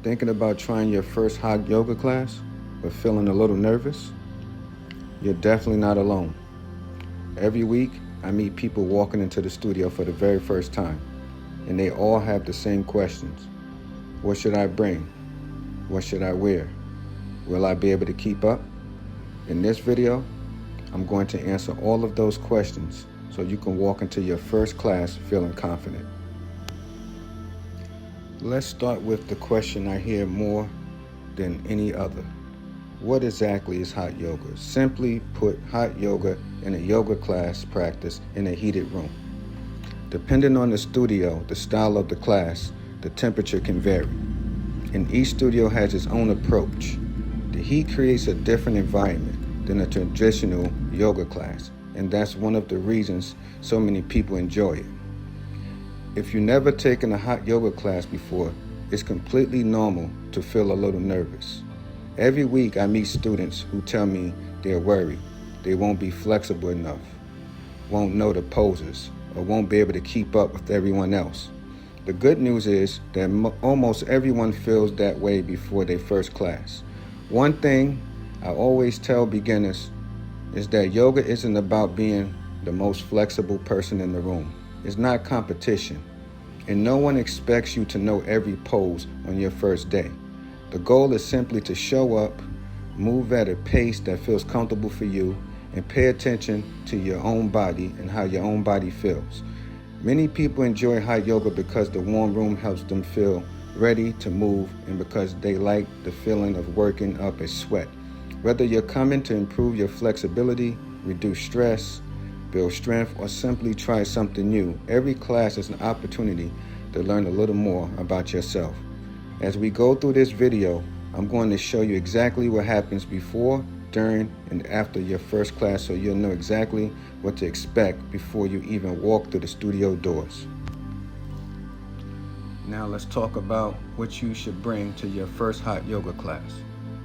Thinking about trying your first hot yoga class, but feeling a little nervous? You're definitely not alone. Every week, I meet people walking into the studio for the very first time, and they all have the same questions. What should I bring? What should I wear? Will I be able to keep up? In this video, I'm going to answer all of those questions so you can walk into your first class feeling confident. Let's start with the question I hear more than any other. What exactly is hot yoga? Simply put, hot yoga in a yoga class practice in a heated room. Depending on the studio, the style of the class, the temperature can vary. And each studio has its own approach. The heat creates a different environment than a traditional yoga class, and that's one of the reasons so many people enjoy it. If you've never taken a hot yoga class before, it's completely normal to feel a little nervous. Every week I meet students who tell me they're worried they won't be flexible enough, won't know the poses, or won't be able to keep up with everyone else. The good news is that almost everyone feels that way before their first class. One thing I always tell beginners is that yoga isn't about being the most flexible person in the room. It's not competition, and no one expects you to know every pose on your first day. The goal is simply to show up, move at a pace that feels comfortable for you, and pay attention to your own body and how your own body feels. Many people enjoy hot yoga because the warm room helps them feel ready to move and because they like the feeling of working up a sweat. Whether you're coming to improve your flexibility, reduce stress, build strength, or simply try something new, every class is an opportunity to learn a little more about yourself. As we go through this video, I'm going to show you exactly what happens before, during, and after your first class so you'll know exactly what to expect before you even walk through the studio doors. Now let's talk about what you should bring to your first hot yoga class.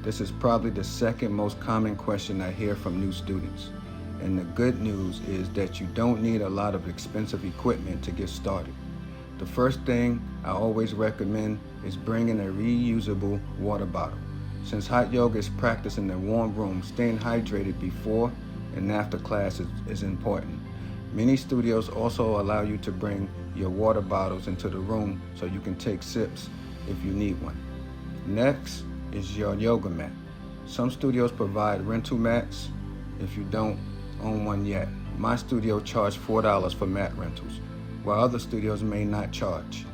This is probably the second most common question I hear from new students. And the good news is that you don't need a lot of expensive equipment to get started. The first thing I always recommend is bringing a reusable water bottle. Since hot yoga is practiced in a warm room, staying hydrated before and after class is important. Many studios also allow you to bring your water bottles into the room so you can take sips if you need one. Next is your yoga mat. Some studios provide rental mats if you don't own one yet. My studio charged $4 for mat rentals, while other studios may not charge.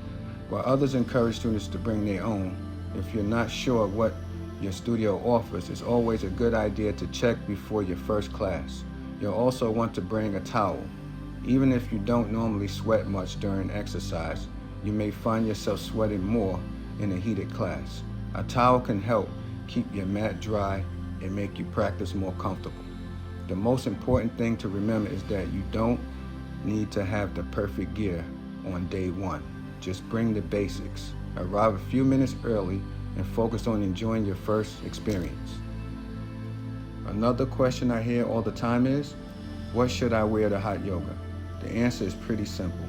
While others encourage students to bring their own, if you're not sure what your studio offers, it's always a good idea to check before your first class. You'll also want to bring a towel. Even if you don't normally sweat much during exercise, you may find yourself sweating more in a heated class. A towel can help keep your mat dry and make you practice more comfortable. The most important thing to remember is that you don't need to have the perfect gear on day one. Just bring the basics. Arrive a few minutes early and focus on enjoying your first experience. Another question I hear all the time is, what should I wear to hot yoga? The answer is pretty simple.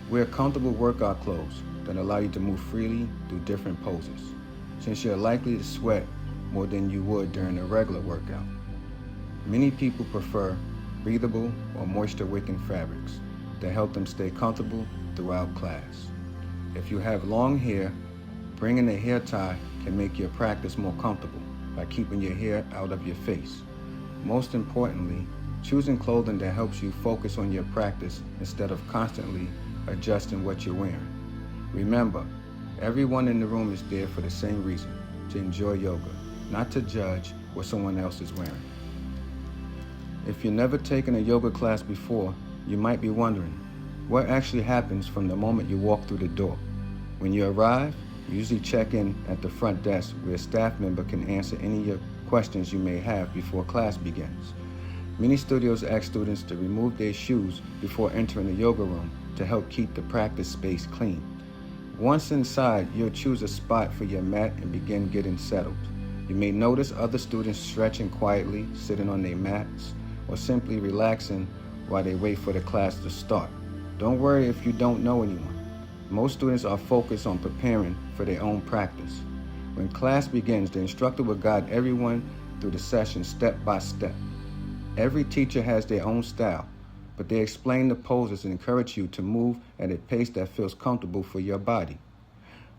Wear comfortable workout clothes that allow you to move freely through different poses, since you're likely to sweat more than you would during a regular workout. Many people prefer breathable or moisture-wicking fabrics that help them stay comfortable throughout class. If you have long hair, bringing a hair tie can make your practice more comfortable by keeping your hair out of your face. Most importantly, choosing clothing that helps you focus on your practice instead of constantly adjusting what you're wearing. Remember, everyone in the room is there for the same reason, to enjoy yoga, not to judge what someone else is wearing. If you've never taken a yoga class before, you might be wondering, what actually happens from the moment you walk through the door? When you arrive, you usually check in at the front desk where a staff member can answer any of your questions you may have before class begins. Many studios ask students to remove their shoes before entering the yoga room to help keep the practice space clean. Once inside, you'll choose a spot for your mat and begin getting settled. You may notice other students stretching quietly, sitting on their mats, or simply relaxing while they wait for the class to start. Don't worry if you don't know anyone. Most students are focused on preparing for their own practice. When class begins, the instructor will guide everyone through the session step by step. Every teacher has their own style, but they explain the poses and encourage you to move at a pace that feels comfortable for your body.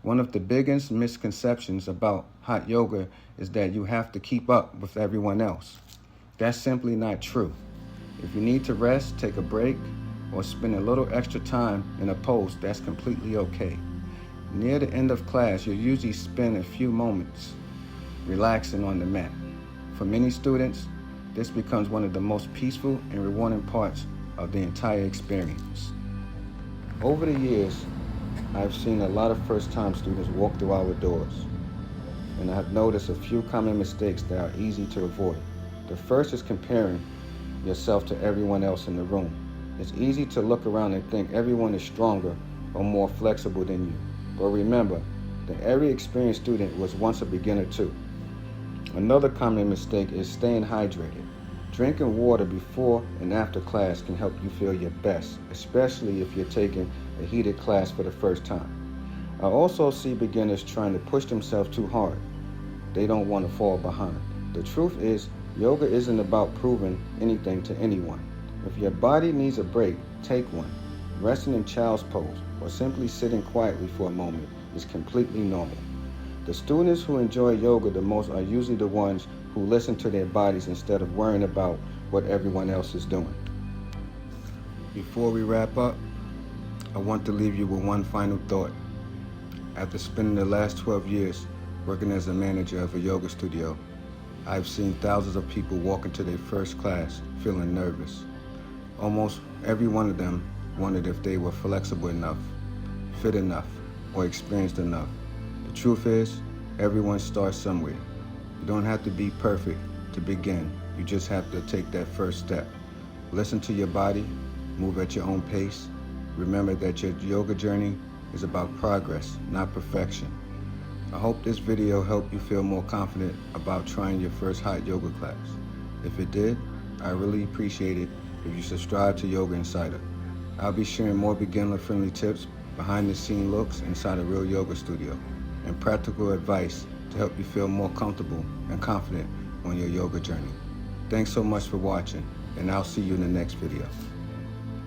One of the biggest misconceptions about hot yoga is that you have to keep up with everyone else. That's simply not true. If you need to rest, take a break, or spend a little extra time in a pose, that's completely okay. Near the end of class, you'll usually spend a few moments relaxing on the mat. For many students, this becomes one of the most peaceful and rewarding parts of the entire experience. Over the years, I've seen a lot of first-time students walk through our doors, and I've noticed a few common mistakes that are easy to avoid. The first is comparing yourself to everyone else in the room. It's easy to look around and think everyone is stronger or more flexible than you. But remember that every experienced student was once a beginner too. Another common mistake is staying hydrated. Drinking water before and after class can help you feel your best, especially if you're taking a heated class for the first time. I also see beginners trying to push themselves too hard. They don't want to fall behind. The truth is, yoga isn't about proving anything to anyone. If your body needs a break, take one. Resting in child's pose or simply sitting quietly for a moment is completely normal. The students who enjoy yoga the most are usually the ones who listen to their bodies instead of worrying about what everyone else is doing. Before we wrap up, I want to leave you with one final thought. After spending the last 12 years working as a manager of a yoga studio, I've seen thousands of people walk into their first class feeling nervous. Almost every one of them wondered if they were flexible enough, fit enough, or experienced enough. The truth is, everyone starts somewhere. You don't have to be perfect to begin. You just have to take that first step. Listen to your body, move at your own pace. Remember that your yoga journey is about progress, not perfection. I hope this video helped you feel more confident about trying your first hot yoga class. If it did, I really appreciate it if you subscribe to Yoga Insider. I'll be sharing more beginner-friendly tips, behind-the-scene looks inside a real yoga studio, and practical advice to help you feel more comfortable and confident on your yoga journey. Thanks so much for watching, and I'll see you in the next video.